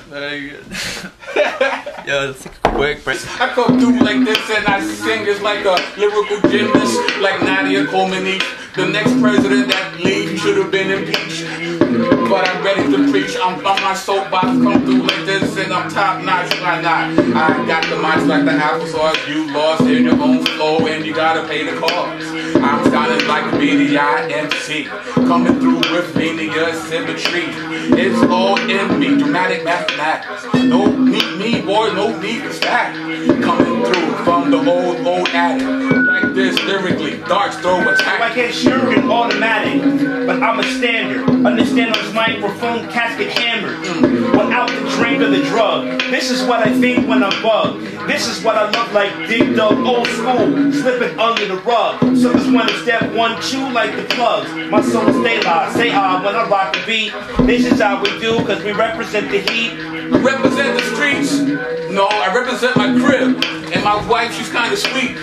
Yo, let's take a quick break. I come through like this and I sing it's like a lyrical gymnast, like Nadia Comaneci. The next president that leaves should have been impeached. But I'm ready to preach. I'm on my soapbox, come through like this, and I'm top notch. Why not? I got the mics like the applesauce. You lost in your own flow, and you gotta pay the cost. I'm sounding like a BDI MC, coming through with linear symmetry. It's all in me, dramatic mathematics. No need me, boy, no need to stack. Coming through from the old addict. Like this, lyrically, darts throw attack. I get sure and automatic, but I'm a standard. Understand on this microphone, casket hammered. Without the drink or the drug. This is what I think when I'm bugged. This is what I look like, dig dug, old school, slipping under the rug. So this one is step 1, 2 like the plugs. My soul stay live, say when I rock the beat. This is how we do, cause we represent the heat. I represent the streets. No, I represent my crib. And my wife, she's kinda sweet.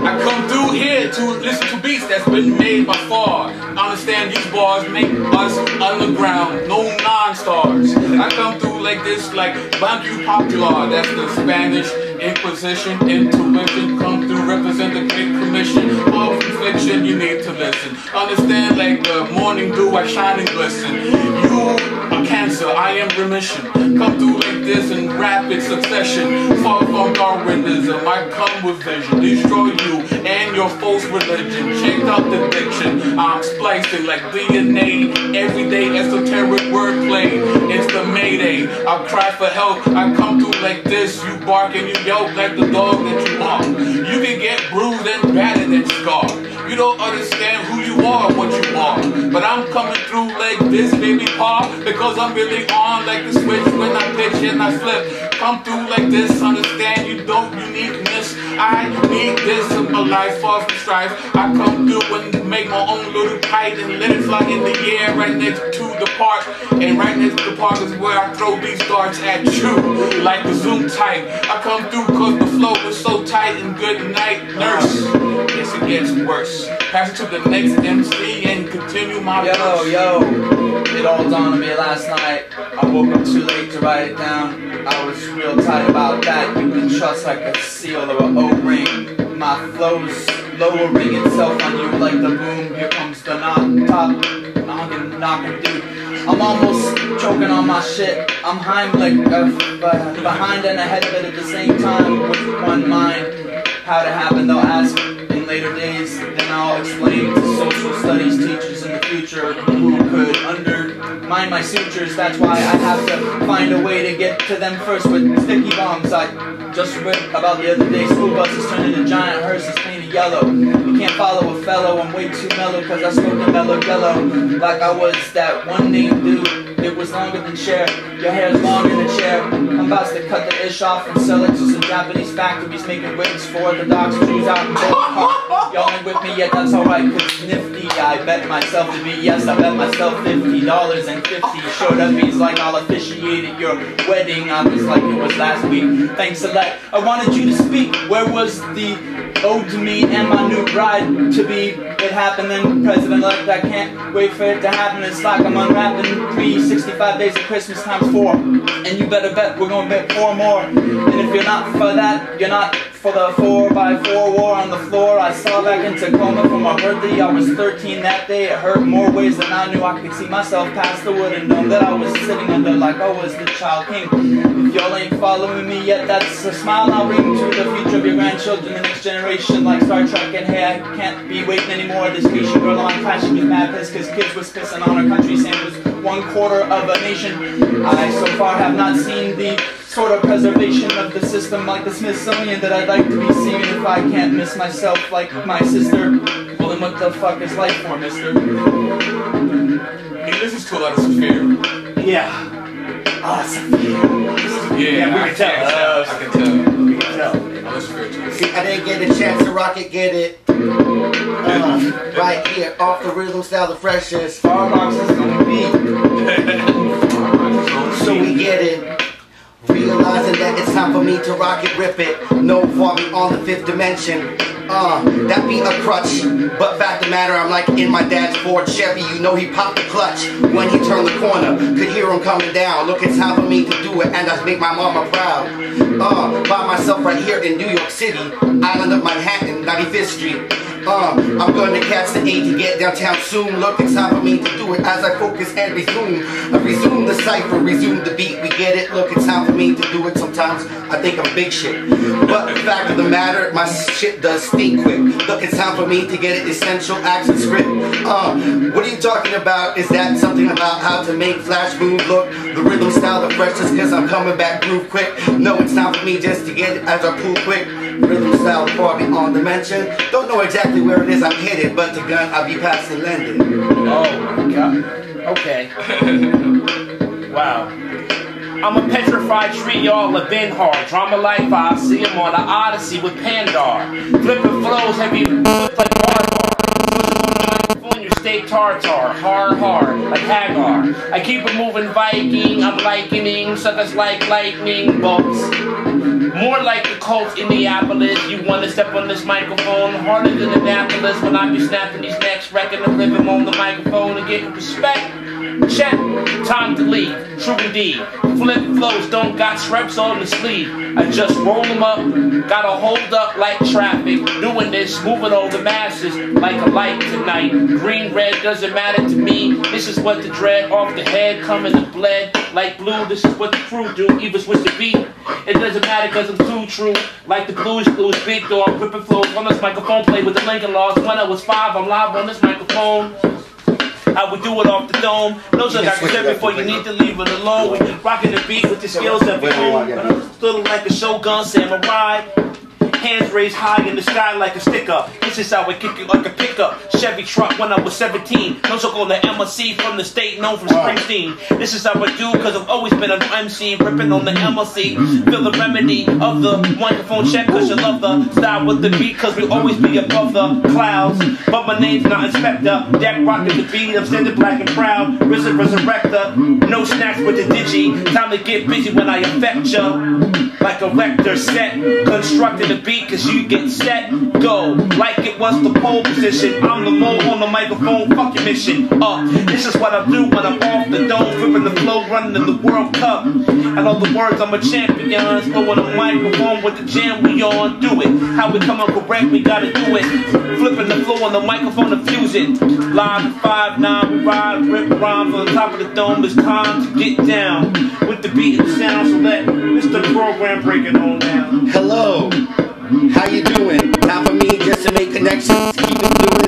I come through here to listen to beats that's been made by far. Understand these bars make us underground, no non-stars. I come through like this, like Banque Popular, that's the Spanish Inquisition, intuition. Come through, represent the Great Commission. Of fiction, you need to listen. Understand like the morning dew, I shine and glisten. You are cancer, I am remission. Come through like this in rapid succession. Far from Darwinism, I come with vision. Destroy you and your false religion. Check out the diction. I'm splicing like DNA. Everyday esoteric wordplay. It's the Mayday. I cry for help. I come through like this. You bark and you yelp like the dog that you are. You can get bruised and battered and scarred. You don't understand who you are, what you are. But I'm coming through like this, baby paw, because I'm really on like the switch when I pitch and I flip. Come through like this, understand you don't uniqueness. I need this in my life, far from strife. I come through and make my own little kite and let it fly in the air right next to the park. And right next to the park is where I throw these darts at you, like the Zoom type. I come through cause the flow is so tight and good night, nurse. Yes, it gets worse. Pass it to the next MC and continue my verse. Yo, it all dawned on me last night. I woke up too late to write it down. I was real tight about that. You can trust like a seal or an O-ring. My flow's lowering itself on you like the boom. Here comes the knocking, dude. I'm almost choking on my shit. I'm Heimlich, behind and ahead of it at the same time. With one mind, how to happen, they'll ask in later days. Then I'll explain to social studies teachers in the future who could undermine my sutures. That's why I have to find a way to get to them first with sticky bombs. I just read about the other day, school buses turned into giant hearses painted yellow. You can't follow a fellow, I'm way too mellow cause I smoked a mellow yellow. Like I was that one name dude. It was longer than Cher. Your hair's long in the chair. I'm about to cut the ish off and sell it to some Japanese factories making wigs for the dogs Jews out in Bangkok. Y'all ain't with me yet, that's alright, cause nifty. I bet myself to be, yes, I bet myself $50 and 50 showed up. He's like, I'll officiate at your wedding. I was like, it was last week. Thanks a lot. I wanted you to speak. Where was the ode to me and my new bride to be? It happened then, President-elect, I can't wait for it to happen. It's like I'm unwrapping 365 days of Christmas times 4. And you better bet we're gonna bet 4 more. And if you're not for that, you're not for the 4x4 war on the floor. I saw back in Tacoma for my birthday. I was 13 that day. It hurt more ways than I knew. I could see myself past the wood and know that I was sitting under like I was the child king. If y'all ain't following me yet, that's a smile I'll bring to the future of your grandchildren, the next generation, like Star Trek. And hey, I can't be waiting anymore. This Asian girl on class, she was mad pissed cause kids was pissing on her country saying it was 1/4 of a nation. I so far have not seen the sort of preservation of the system like the Smithsonian that I'd like to be seeing. If I can't miss myself like my sister, well then what the fuck is life for, mister? He listens to a lot of Saphir. Yeah. Ah, Saphir. Yeah, we can tell. I can tell. We can tell. I listen to it. See, I didn't get a chance to rock it, get it. Right here, off the rhythm style, the freshest. Farbeon is gonna be. So we get it. Realizing that it's time for me to rock it, rip it. No Farbeon on the 5th dimension. That be a crutch. But fact of the matter, I'm like in my dad's Ford Chevy. You know he popped the clutch when he turned the corner. Could hear him coming down. Look, it's time for me to do it, and I make my mama proud. By myself right here in New York City, island of Manhattan, 95th Street. I'm going to catch the 8 to get downtown soon. Look, it's time for me to do it as I focus and resume. I resume the cipher, resume the beat, we get it. Look, it's time for me to do it. Sometimes I think I'm big shit, but the fact of the matter, my shit does stink quick. Look, it's time for me to get it essential action script. What are you talking about? Is that something about how to make flash move? Look, the rhythm style, the freshness, cause I'm coming back groove quick. No, it's time for me just to get it as I pull quick. Rhythm style, Farbeon dimension. Don't know exactly where it is I'm headed, but the gun I'll be passing landed. Oh my god. Okay. Wow. I'm a petrified tree, y'all have been hard. Drama life, I see him on the Odyssey with Pandar. Flipping flows, heavy flip like you stay tartar, hard, like Hagar. I keep it moving Viking, I'm likening, suckers like lightning bolts. More like the Colts in Minneapolis. You wanna step on this microphone harder than Annapolis when I be snapping these necks, wrecking the rhythm on the microphone and getting respect. Check, time to leave, true indeed. Flip flows don't got straps on the sleeve. I just roll them up, gotta hold up like traffic. Doing this, moving over the masses like a light tonight. Green, red, doesn't matter to me. This is what the dread off the head coming to bled like blue. This is what the crew do, even switch the beat. It doesn't matter cause I'm too true. Like the Blues, big dog, ripping flows on this microphone. Play with the Lincoln Laws. When I was 5, I'm live on this microphone. I would do it off the dome. Those are got said before you need to leave it alone. We rocking the beat with the skills that we own. Still like a Shogun samurai. Hands raised high in the sky like a sticker. This is how I kick it like a pickup. Chevy truck when I was 17. No so on the MLC from the state known from Springsteen. This is how I do cause I've always been an MC. Ripping on the MLC. Feel the remedy of the microphone check cause you love the style with the beat. Cause we always be above the clouds. But my name's not Inspector. Deck rocking the beat. I'm standing black and proud. Risen resurrector. No snacks with the digi. Time to get busy when I affect ya. Like a vector set. Constructing the beat cause you get set, go, like it was the pole position. I'm the low on the microphone, fuck your mission. This is what I do when I'm off the dome, flipping the flow, running in the World Cup. And all the words, I'm a champion. Go on the microphone with the jam we on, do it. How we come up correct, we gotta do it. Flipping the flow on the microphone to fuse it. Live 5-9, we ride, rip rhymes on the top of the dome. It's time to get down with the beat and sound. So let Mr. Program break it on down. Hello. How you doing? Time for me just to make connections, keep it fluid,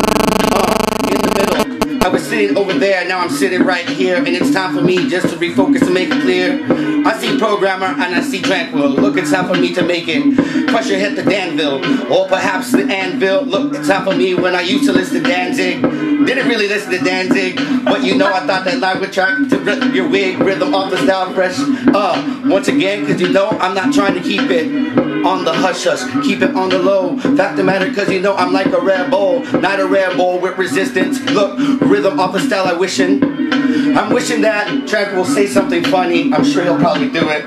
in the middle. I was sitting over there, now I'm sitting right here, and it's time for me just to refocus and make it clear. I see proGrammar and I see Tranquill. Look, it's time for me to make it. Pressure hit the Danville, or perhaps the Anvil. Look, it's time for me when I used to listen to Danzig. Didn't really listen to Danzig, but you know I thought that line would track to rip your wig, rhythm off the style fresh. Once again, cause you know I'm not trying to keep it on the hush-hush, keep it on the low. Fact the matter, cause you know I'm like a rare bowl, not a rare bowl with resistance. Look, rhythm off the style I'm wishing that Tranquill will say something funny. I'm sure he'll probably do it.